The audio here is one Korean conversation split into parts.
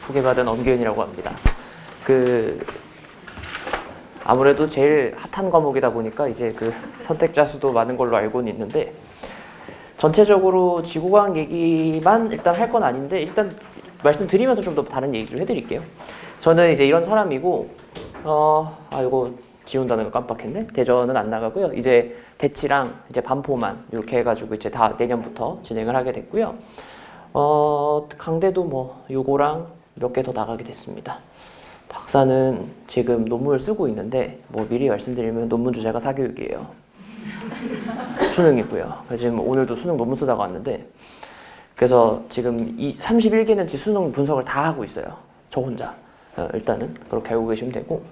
소개받은 엄규현이라고 합니다. 아무래도 제일 핫한 과목이다 보니까 이제 선택자 수도 많은 걸로 알고는 있는데, 전체적으로 지구과학 얘기만 일단 할 건 아닌데, 일단 말씀드리면서 좀 더 다른 얘기 좀 해드릴게요. 저는 이제 이런 사람이고, 이거 지운다는 거 깜빡했네. 대전은 안 나가고요. 이제 대치랑 이제 반포만 이렇게 해가지고 이제 다 내년부터 진행을 하게 됐고요. 강대도 뭐 요거랑 몇 개 더 나가게 됐습니다. 박사는 지금 논문을 쓰고 있는데, 뭐 미리 말씀드리면 논문 주제가 사교육이에요. 수능이고요. 지금 오늘도 수능 논문 쓰다가 왔는데, 그래서 지금 이 31개는치 수능 분석을 다 하고 있어요. 저 혼자. 일단은 그렇게 알고 계시면 되고,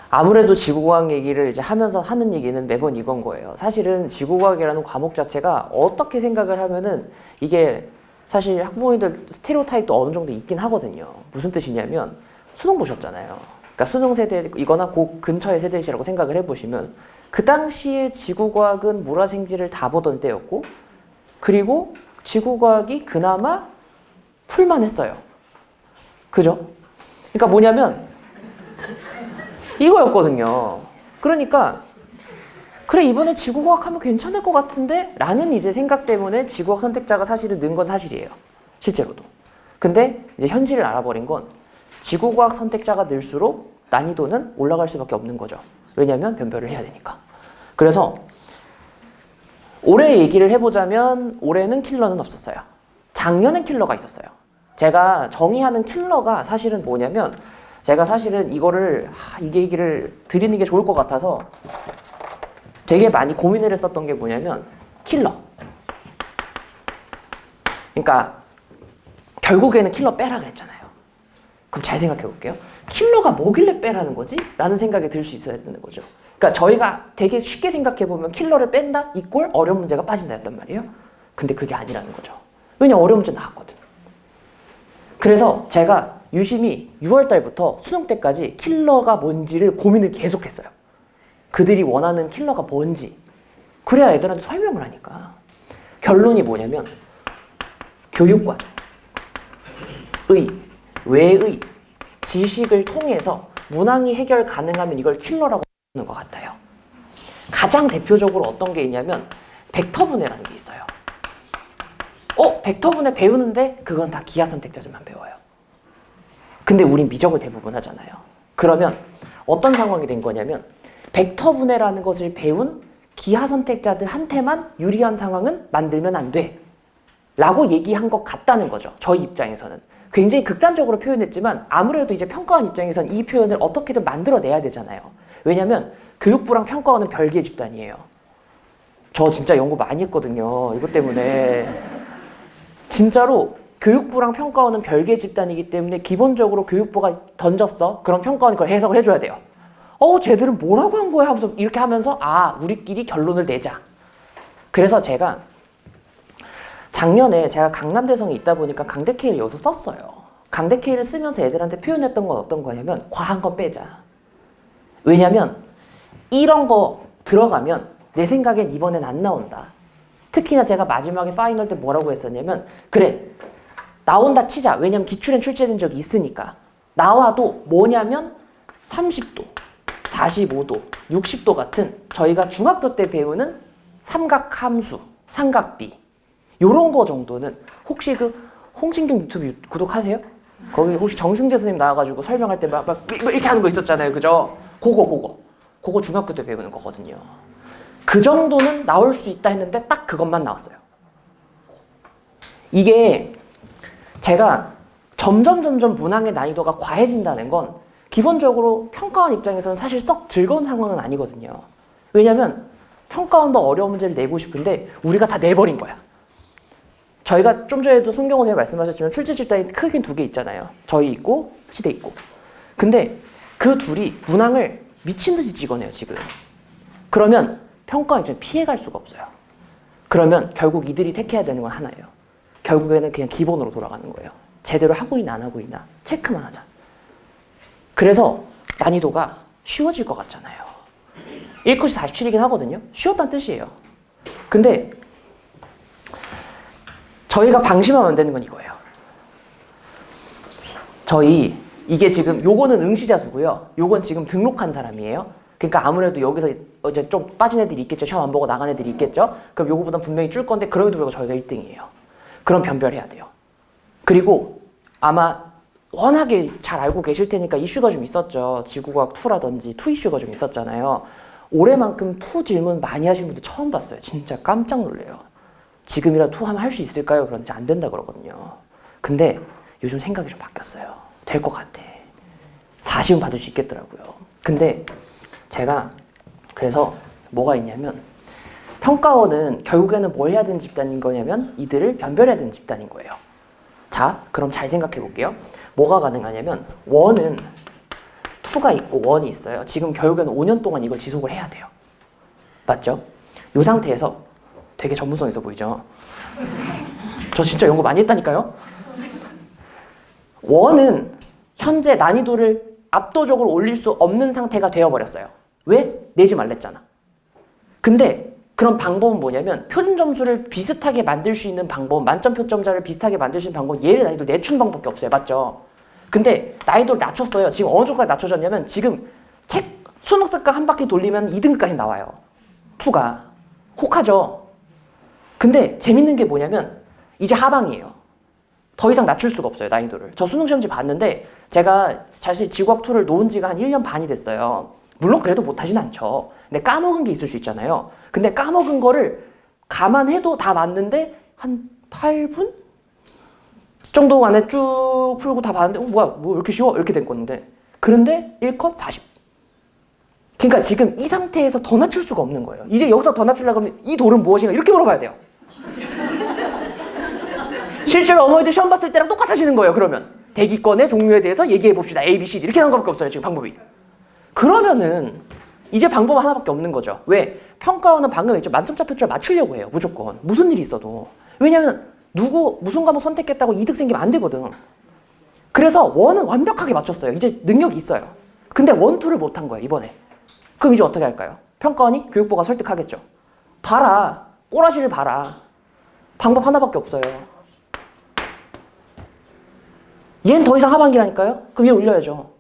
아무래도 지구과학 얘기를 이제 하면서 하는 얘기는 매번 이건 거예요. 사실은 지구과학이라는 과목 자체가 어떻게 생각을 하면은 이게 사실 학부모님들 스테레오타입도 어느 정도 있긴 하거든요. 무슨 뜻이냐면, 수능 보셨잖아요. 그러니까 수능 세대이거나 그 근처의 세대시라고 생각을 해보시면, 그 당시에 지구과학은 물화생지를 다 보던 때였고, 그리고 지구과학이 그나마 풀만 했어요. 그죠? 그러니까 뭐냐면 이거였거든요. 그러니까 그래, 이번에 지구과학 하면 괜찮을 것 같은데? 라는 이제 생각 때문에 지구과학 선택자가 사실은 는 건 사실이에요. 실제로도. 근데 이제 현실을 알아버린 건 지구과학 선택자가 늘수록 난이도는 올라갈 수밖에 없는 거죠. 왜냐면 변별을 해야 되니까. 그래서 올해 얘기를 해보자면 올해는 킬러는 없었어요. 작년엔 킬러가 있었어요. 제가 정의하는 킬러가 사실은 뭐냐면, 제가 사실은 이거를 이게 얘기를 드리는 게 좋을 것 같아서 되게 많이 고민을 했었던 게 뭐냐면, 킬러. 그러니까 결국에는 킬러 빼라 그랬잖아요. 그럼 잘 생각해 볼게요. 킬러가 뭐길래 빼라는 거지? 라는 생각이 들 수 있어야 되는 거죠. 그러니까 저희가 되게 쉽게 생각해 보면 킬러를 뺀다 이꼴 어려운 문제가 빠진다 였단 말이에요. 근데 그게 아니라는 거죠. 왜냐면 어려운 문제 나왔거든. 그래서 제가 유심히 6월 달부터 수능 때까지 킬러가 뭔지를 고민을 계속했어요. 그들이 원하는 킬러가 뭔지. 그래야 애들한테 설명을 하니까. 결론이 뭐냐면, 교육관, 외의, 지식을 통해서 문항이 해결 가능하면 이걸 킬러라고 하는 것 같아요. 가장 대표적으로 어떤 게 있냐면 벡터분해라는 게 있어요. 벡터분해 배우는데 그건 다 기하 선택자들만 배워요. 근데 우린 미적을 대부분 하잖아요. 그러면 어떤 상황이 된 거냐면, 벡터분해라는 것을 배운 기하 선택자들한테만 유리한 상황은 만들면 안 돼. 라고 얘기한 것 같다는 거죠. 저희 입장에서는. 굉장히 극단적으로 표현했지만 아무래도 이제 평가원 입장에서는 이 표현을 어떻게든 만들어내야 되잖아요. 왜냐면 교육부랑 평가원은 별개의 집단이에요. 저 진짜 연구 많이 했거든요. 이것 때문에. 진짜로 교육부랑 평가원은 별개의 집단이기 때문에 기본적으로 교육부가 던졌어. 그럼 평가원이 그걸 해석을 해줘야 돼요. 쟤들은 뭐라고 한 거야? 하면서 이렇게 하면서 우리끼리 결론을 내자. 그래서 제가 작년에 제가 강남대성에 있다 보니까 강대K를 여기서 썼어요. 강대K를 쓰면서 애들한테 표현했던 건 어떤 거냐면, 과한 거 빼자. 왜냐면 이런 거 들어가면 내 생각엔 이번엔 안 나온다. 특히나 제가 마지막에 파이널 때 뭐라고 했었냐면, 그래 나온다 치자. 왜냐면 기출엔 출제된 적이 있으니까. 나와도 뭐냐면 30도, 45도, 60도 같은 저희가 중학교 때 배우는 삼각함수, 삼각비 요런 거 정도는, 혹시 홍진경 유튜브 구독하세요? 거기 혹시 정승재 선생님 나와가지고 설명할 때 막 이렇게 하는 거 있었잖아요. 그죠? 그거 중학교 때 배우는 거거든요. 그 정도는 나올 수 있다 했는데 딱 그것만 나왔어요. 이게 제가 점점 문항의 난이도가 과해진다는 건 기본적으로 평가원 입장에서는 사실 썩 즐거운 상황은 아니거든요. 왜냐면 평가원도 어려운 문제를 내고 싶은데 우리가 다 내버린 거야. 저희가 좀 전에도 손경호 선생님 말씀하셨지만 출제 집단이 크긴 두 개 있잖아요. 저희 있고 시대 있고. 근데 그 둘이 문항을 미친 듯이 찍어내요, 지금. 그러면 평가원 입장에 피해갈 수가 없어요. 그러면 결국 이들이 택해야 되는 건 하나예요. 결국에는 그냥 기본으로 돌아가는 거예요. 제대로 하고 있나 안 하고 있나 체크만 하자. 그래서 난이도가 쉬워질 것 같잖아요. 1컷이 47이긴 하거든요. 쉬웠다는 뜻이에요. 근데 저희가 방심하면 안 되는 건 이거예요. 저희 이게 지금 요거는 응시자수고요. 요건 지금 등록한 사람이에요. 그러니까 아무래도 여기서 이제 좀 빠진 애들이 있겠죠. 시험 안 보고 나간 애들이 있겠죠. 그럼 요거보단 분명히 줄 건데 그럼에도 불구하고 저희가 1등이에요. 그럼 변별해야 돼요. 그리고 아마 워낙에 잘 알고 계실 테니까 이슈가 좀 있었죠. 지구과학 2라든지 2 이슈가 좀 있었잖아요. 올해만큼 2 질문 많이 하신 분들 처음 봤어요. 진짜 깜짝 놀래요. 지금이라 2 하면 할 수 있을까요? 그런지 안 된다 그러거든요. 근데 요즘 생각이 좀 바뀌었어요. 될 것 같아. 40은 받을 수 있겠더라고요. 근데 제가 그래서 뭐가 있냐면 평가원은 결국에는 뭘 해야 되는 집단인 거냐면 이들을 변별해야 되는 집단인 거예요. 자, 그럼 잘 생각해 볼게요. 뭐가 가능하냐면 원은 2가 있고 원이 있어요. 지금 결국에는 5년 동안 이걸 지속을 해야 돼요. 맞죠? 이 상태에서 되게 전문성 있어 보이죠? 저 진짜 연구 많이 했다니까요? 원은 현재 난이도를 압도적으로 올릴 수 없는 상태가 되어버렸어요. 왜? 내지 말랬잖아. 근데 그런 방법은 뭐냐면 표준 점수를 비슷하게 만들 수 있는 방법, 만점 표점자를 비슷하게 만들 수 있는 방법은 얘를 난이도를 내추는 방법밖에 없어요. 맞죠? 근데 난이도를 낮췄어요. 지금 어느 정도까지 낮춰졌냐면 지금 책 수능 특강 한 바퀴 돌리면 2등까지 나와요. 2가. 혹하죠? 근데 재밌는 게 뭐냐면 이제 하방이에요. 더 이상 낮출 수가 없어요. 난이도를. 저 수능 시험지 봤는데 제가 사실 지구학 2를 놓은 지가 한 1년 반이 됐어요. 물론 그래도 못하진 않죠. 근데 까먹은 게 있을 수 있잖아요. 근데 까먹은 거를 감안해도 다 맞는데 한 8분? 정도 안에 쭉 풀고 다 봤는데 뭐야 뭐 이렇게 쉬워? 이렇게 된 건데 그런데 1컷 40. 그러니까 지금 이 상태에서 더 낮출 수가 없는 거예요. 이제 여기서 더 낮추려고 하면 이 돌은 무엇인가 이렇게 물어봐야 돼요. 실제로 어머니들 시험 봤을 때랑 똑같아지는 거예요. 그러면 대기권의 종류에 대해서 얘기해 봅시다. A, B, C, D 이렇게 하는 것밖에 없어요. 지금 방법이. 그러면은 이제 방법 하나밖에 없는 거죠. 왜? 평가원은 방금 했죠. 만점차 표점을 맞추려고 해요. 무조건. 무슨 일이 있어도. 왜냐면 무슨 과목 선택했다고 이득 생기면 안 되거든. 그래서 원은 완벽하게 맞췄어요. 이제 능력이 있어요. 근데 원, 투를 못한 거예요. 이번에. 그럼 이제 어떻게 할까요? 평가원이 교육부가 설득하겠죠. 봐라. 꼬라지를 봐라. 방법 하나밖에 없어요. 얘는 더 이상 하반기라니까요? 그럼 얘 올려야죠.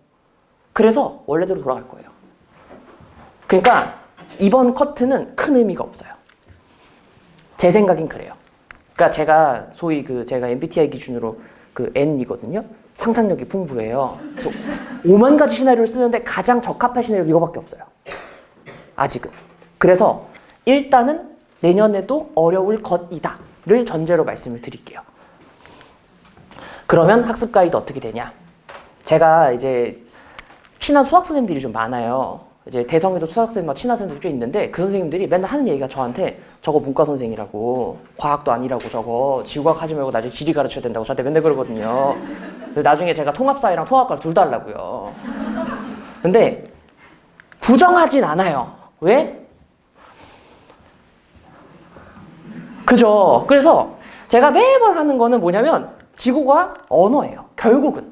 그래서 원래대로 돌아갈 거예요. 그러니까 이번 커트는 큰 의미가 없어요. 제 생각엔 그래요. 그러니까 제가 소위 제가 MBTI 기준으로 N이거든요. 상상력이 풍부해요. 그래서 5만 가지 시나리오를 쓰는데 가장 적합한 시나리오가 이거밖에 없어요. 아직은. 그래서 일단은 내년에도 어려울 것이다를 전제로 말씀을 드릴게요. 그러면 학습 가이드 어떻게 되냐? 제가 이제 친한 수학 선생님들이 좀 많아요. 이제 대성에도 수학 선생님과 친한 선생님들이 꽤 있는데 그 선생님들이 맨날 하는 얘기가 저한테 저거 문과 선생이라고 과학도 아니라고 저거 지구과학 하지 말고 나중에 지리 가르쳐야 된다고 저한테 맨날 그러거든요. 그래서 나중에 제가 통합사회랑 통합과를 둘 다 하려고요. 근데 부정하진 않아요. 왜? 그죠? 그래서 제가 매번 하는 거는 뭐냐면 지구과학 언어예요. 결국은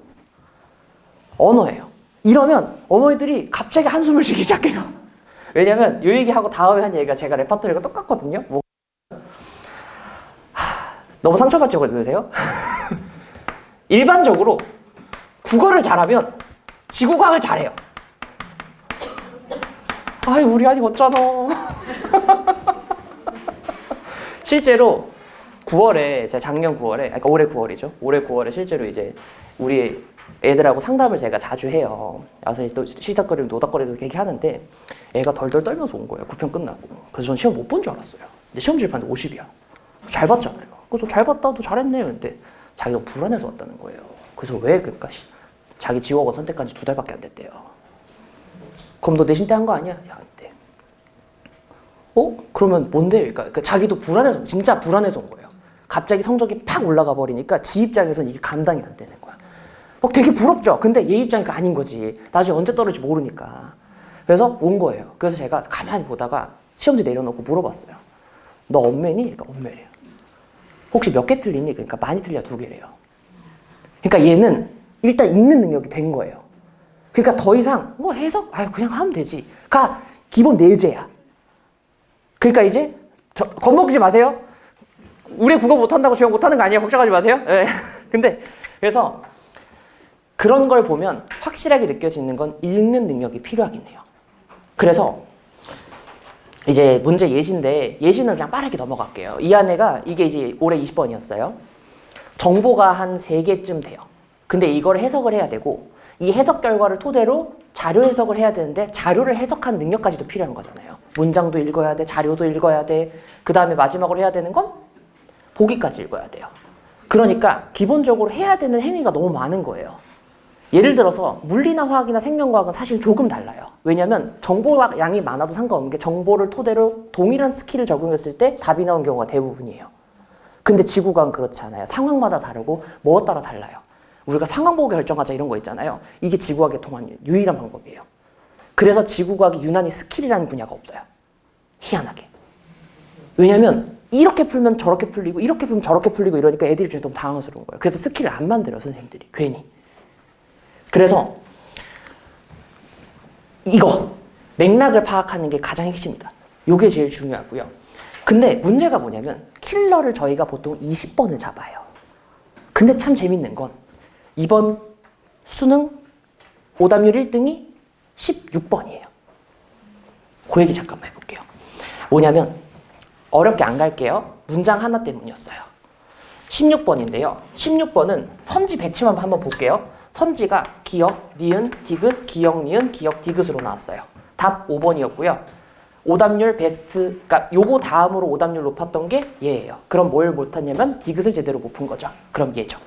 언어예요. 이러면 어머니들이 갑자기 한숨을 쉬기 시작해요. 왜냐면 이 얘기하고 다음에 한 얘기가 제가 레퍼토리가 똑같거든요. 너무 상처받지 않으세요? 일반적으로 국어를 잘하면 지구과학을 잘해요. 아이 우리 아직 어쩌노. 실제로 9월에 제가 작년 9월에 그러니까 올해 9월이죠. 올해 9월에 실제로 이제 우리 애들하고 상담을 제가 자주 해요. 와서 또 시시덕거리고 노닥거리도 이렇게 하는데 애가 덜덜 떨면서 온 거예요. 9편 끝나고. 그래서 전 시험 못 본 줄 알았어요. 근데 시험 질봤는데 50이야. 잘 봤잖아요. 그래서 잘 봤다. 너 잘했네. 근데 자기가 불안해서 왔다는 거예요. 그래서 왜? 그러니까 자기 지워고 선택한 지 2달밖에 안 됐대요. 그럼 너 내신 때 한 거 아니야? 야, 안 돼. 그러면 뭔데? 그러니까 자기도 불안해서 진짜 불안해서 온 거예요. 갑자기 성적이 팍 올라가 버리니까 지 입장에서는 이게 감당이 안 되는 거야. 되게 부럽죠. 근데 얘 입장이 아닌 거지. 나중에 언제 떨어질지 모르니까. 그래서 온 거예요. 그래서 제가 가만히 보다가 시험지 내려놓고 물어봤어요. 너 엄매니? 그러니까 엄매래요. 혹시 몇 개 틀리니? 그러니까 많이 틀려 2개래요. 그러니까 얘는 일단 읽는 능력이 된 거예요. 그러니까 더 이상 뭐 해석 그냥 하면 되지. 가 기본 내재야. 그러니까 이제 겁먹지 마세요. 우리 국어 못한다고 지금 못하는 거 아니에요. 걱정하지 마세요. 네. 근데 그래서 그런 걸 보면 확실하게 느껴지는 건 읽는 능력이 필요하긴 해요. 그래서 이제 문제 예시인데 예시는 그냥 빠르게 넘어갈게요. 이 안에가 이게 이제 올해 20번이었어요. 정보가 한 3개쯤 돼요. 근데 이걸 해석을 해야 되고 이 해석 결과를 토대로 자료 해석을 해야 되는데 자료를 해석하는 능력까지도 필요한 거잖아요. 문장도 읽어야 돼, 자료도 읽어야 돼, 그 다음에 마지막으로 해야 되는 건 보기까지 읽어야 돼요. 그러니까 기본적으로 해야 되는 행위가 너무 많은 거예요. 예를 들어서 물리나 화학이나 생명과학은 사실 조금 달라요. 왜냐하면 정보와 양이 많아도 상관없는 게 정보를 토대로 동일한 스킬을 적용했을 때 답이 나온 경우가 대부분이에요. 근데 지구과학은 그렇지 않아요. 상황마다 다르고 뭐에 따라 달라요. 우리가 상황 보고 결정하자 이런 거 있잖아요. 이게 지구과학에 통한 유일한 방법이에요. 그래서 지구과학이 유난히 스킬이라는 분야가 없어요. 희한하게. 왜냐면 이렇게 풀면 저렇게 풀리고 이렇게 풀면 저렇게 풀리고 이러니까 애들이 좀 당황스러운 거예요. 그래서 스킬을 안 만들어요, 선생님들이. 괜히. 그래서 이거 맥락을 파악하는 게 가장 핵심이다. 이게 제일 중요하고요. 근데 문제가 뭐냐면 킬러를 저희가 보통 20번을 잡아요. 근데 참 재밌는 건 이번 수능 오답률 1등이 16번이에요. 그 얘기 잠깐만 해볼게요. 뭐냐면 어렵게 안 갈게요. 문장 하나 때문이었어요. 16번인데요. 16번은 선지 배치만 한번 볼게요. 선지가 기역, 니은, 디귿, 기역, 니은, 기역, 디귿으로 나왔어요. 답 5번이었고요. 오답률 베스트, 그러니까 요거 다음으로 오답률 높았던 게 얘예요. 그럼 뭘 못했냐면 디귿을 제대로 못 푼 거죠. 그럼 얘죠.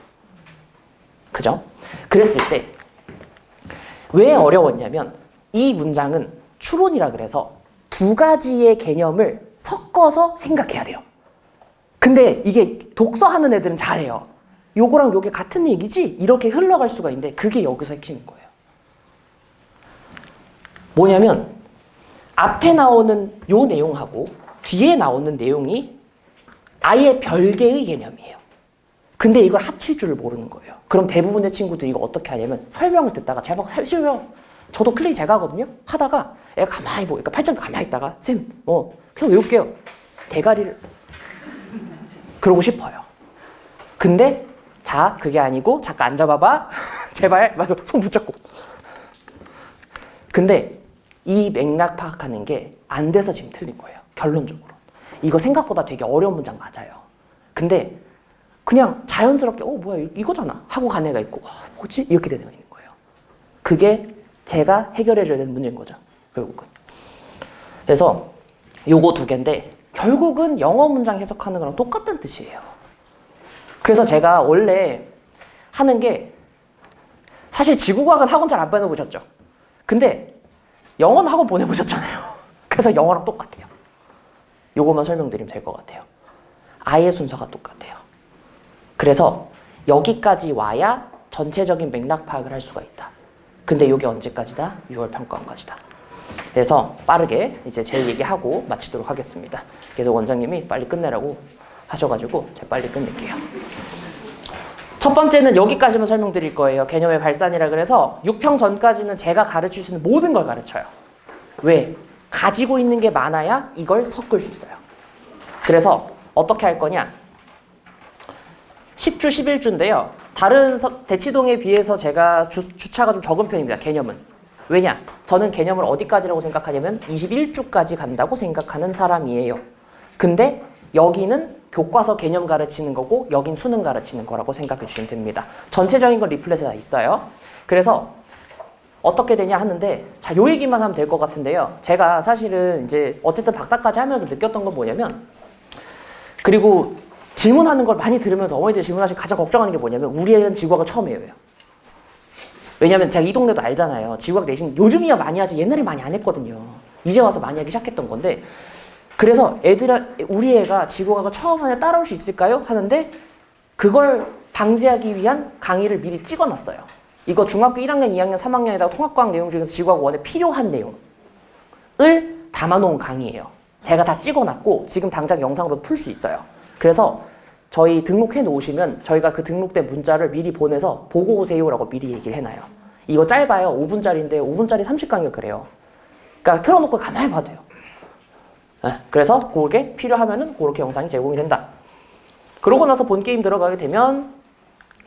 그죠? 그랬을 때 왜 어려웠냐면 이 문장은 추론이라 그래서 2가지의 개념을 섞어서 생각해야 돼요. 근데 이게 독서하는 애들은 잘해요. 요거랑 요게 같은 얘기지? 이렇게 흘러갈 수가 있는데 그게 여기서 핵심인 거예요. 뭐냐면 앞에 나오는 요 내용하고 뒤에 나오는 내용이 아예 별개의 개념이에요. 근데 이걸 합칠 줄을 모르는 거예요. 그럼 대부분의 친구들이 이거 어떻게 하냐면 설명을 듣다가 제가 막 설명, 저도 클릭 제가 하거든요. 하다가 애가 가만히 보니까 팔짱 가만히 있다가 쌤, 그냥 외울게요. 대가리를 그러고 싶어요. 근데 자, 그게 아니고 잠깐 앉아봐봐. 제발. 맞아, 손 붙잡고. 근데 이 맥락 파악하는 게 안 돼서 지금 틀린 거예요. 결론적으로. 이거 생각보다 되게 어려운 문장 맞아요. 근데 그냥 자연스럽게 뭐야 이거잖아 하고 간 애가 있고 뭐지? 이렇게 되는 거예요. 그게 제가 해결해줘야 되는 문제인 거죠. 결국은. 그래서 요거 2개인데 결국은 영어 문장 해석하는 거랑 똑같은 뜻이에요. 그래서 제가 원래 하는 게 사실 지구과학은 학원 잘 안 보내보셨죠? 근데 영어는 학원 보내보셨잖아요. 그래서 영어랑 똑같아요. 요거만 설명드리면 될 것 같아요. 아예 순서가 똑같아요. 그래서 여기까지 와야 전체적인 맥락 파악을 할 수가 있다. 근데 요게 언제까지다? 6월 평가원까지다. 그래서 빠르게 이제 제 얘기하고 마치도록 하겠습니다. 그래서 원장님이 빨리 끝내라고 하셔가지고 제가 빨리 끝낼게요. 첫 번째는 여기까지만 설명드릴 거예요. 개념의 발산이라 그래서 6평 전까지는 제가 가르칠 수 있는 모든 걸 가르쳐요. 왜? 가지고 있는 게 많아야 이걸 섞을 수 있어요. 그래서 어떻게 할 거냐? 10주, 11주인데요. 다른 대치동에 비해서 제가 주차가 좀 적은 편입니다. 개념은. 왜냐? 저는 개념을 어디까지라고 생각하냐면 21주까지 간다고 생각하는 사람이에요. 근데 여기는 교과서 개념 가르치는 거고 여긴 수능 가르치는 거라고 생각해 주시면 됩니다. 전체적인 건 리플렛에 다 있어요. 그래서 어떻게 되냐 하는데 자, 요 얘기만 하면 될 것 같은데요. 제가 사실은 이제 어쨌든 박사까지 하면서 느꼈던 건 뭐냐면 그리고 질문하는 걸 많이 들으면서 어머니들 질문하시고 가장 걱정하는 게 뭐냐면 우리 애는 지구학을 처음 외워요. 왜냐면 제가 이 동네도 알잖아요. 지구학 내신 요즘이야 많이 하지 옛날에 많이 안 했거든요. 이제 와서 많이 하기 시작했던 건데 그래서 우리 애가 지구학을 처음 하냐 따라올 수 있을까요? 하는데 그걸 방지하기 위한 강의를 미리 찍어놨어요. 이거 중학교 1학년, 2학년, 3학년에다가 통합과학 내용 중에서 지구학 1에 필요한 내용을 담아놓은 강의예요. 제가 다 찍어놨고 지금 당장 영상으로 풀 수 있어요. 그래서 저희 등록해 놓으시면 저희가 그 등록된 문자를 미리 보내서 보고 오세요라고 미리 얘기를 해놔요. 이거 짧아요. 5분짜리인데 5분짜리 30강이 그래요. 그러니까 틀어놓고 가만히 봐도 돼요. 네, 그래서 그게 필요하면은 그렇게 영상이 제공이 된다. 그러고 나서 본 게임 들어가게 되면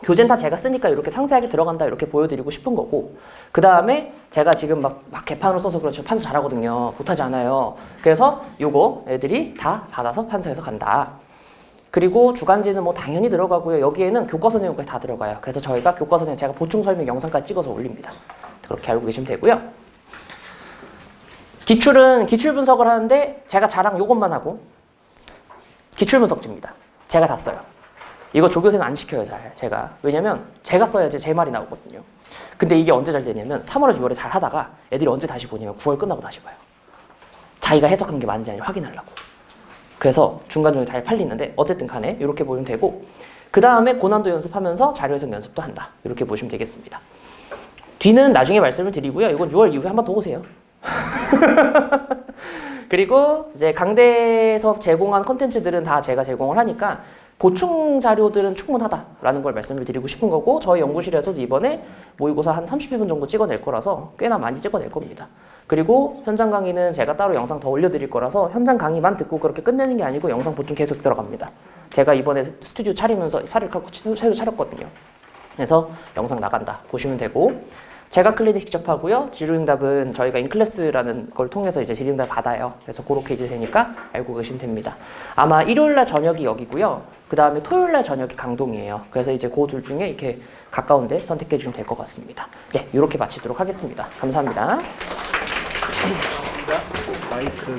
교재는 다 제가 쓰니까 이렇게 상세하게 들어간다 이렇게 보여드리고 싶은 거고, 그 다음에 제가 지금 막 개판으로 써서 그렇죠. 판서 잘하거든요. 못하지 않아요. 그래서 요거 애들이 다 받아서 판서에서 간다. 그리고 주간지는 뭐 당연히 들어가고요. 여기에는 교과서 내용까지 다 들어가요. 그래서 저희가 교과서 내용 제가 보충 설명 영상까지 찍어서 올립니다. 그렇게 알고 계시면 되고요. 기출은 기출 분석을 하는데 제가 자랑 요것만 하고 기출 분석지입니다. 제가 다 써요. 이거 조교생 안 시켜요, 잘. 제가. 왜냐면 제가 써야지 제 말이 나오거든요. 근데 이게 언제 잘 되냐면 3월에 6월에 잘 하다가 애들이 언제 다시 보냐면 9월 끝나고 다시 봐요. 자기가 해석한 게 맞는지 아닌지 확인하려고. 그래서 중간중간에 잘 팔리는데 어쨌든 간에 이렇게 보면 되고, 그 다음에 고난도 연습하면서 자료 해석 연습도 한다. 이렇게 보시면 되겠습니다. 뒤는 나중에 말씀을 드리고요. 이건 6월 이후에 한 번 더 오세요. 그리고 이제 강대에서 제공한 컨텐츠들은 다 제가 제공을 하니까 보충 자료들은 충분하다라는 걸 말씀을 드리고 싶은 거고, 저희 연구실에서도 이번에 모의고사 한 30회분 정도 찍어낼 거라서 꽤나 많이 찍어낼 겁니다. 그리고 현장 강의는 제가 따로 영상 더 올려드릴 거라서 현장 강의만 듣고 그렇게 끝내는 게 아니고 영상 보충 계속 들어갑니다. 제가 이번에 스튜디오 차리면서 살을 새로 차렸거든요. 그래서 영상 나간다 보시면 되고, 제가 클리닉 직접 하고요. 질의응답은 저희가 인클래스라는 걸 통해서 이제 질의응답 받아요. 그래서 그렇게 이제 되니까 알고 계시면 됩니다. 아마 일요일날 저녁이 여기고요. 그 다음에 토요일날 저녁이 강동이에요. 그래서 이제 그 둘 중에 이렇게 가까운데 선택해 주시면 될 것 같습니다. 네, 이렇게 마치도록 하겠습니다. 감사합니다. 마이크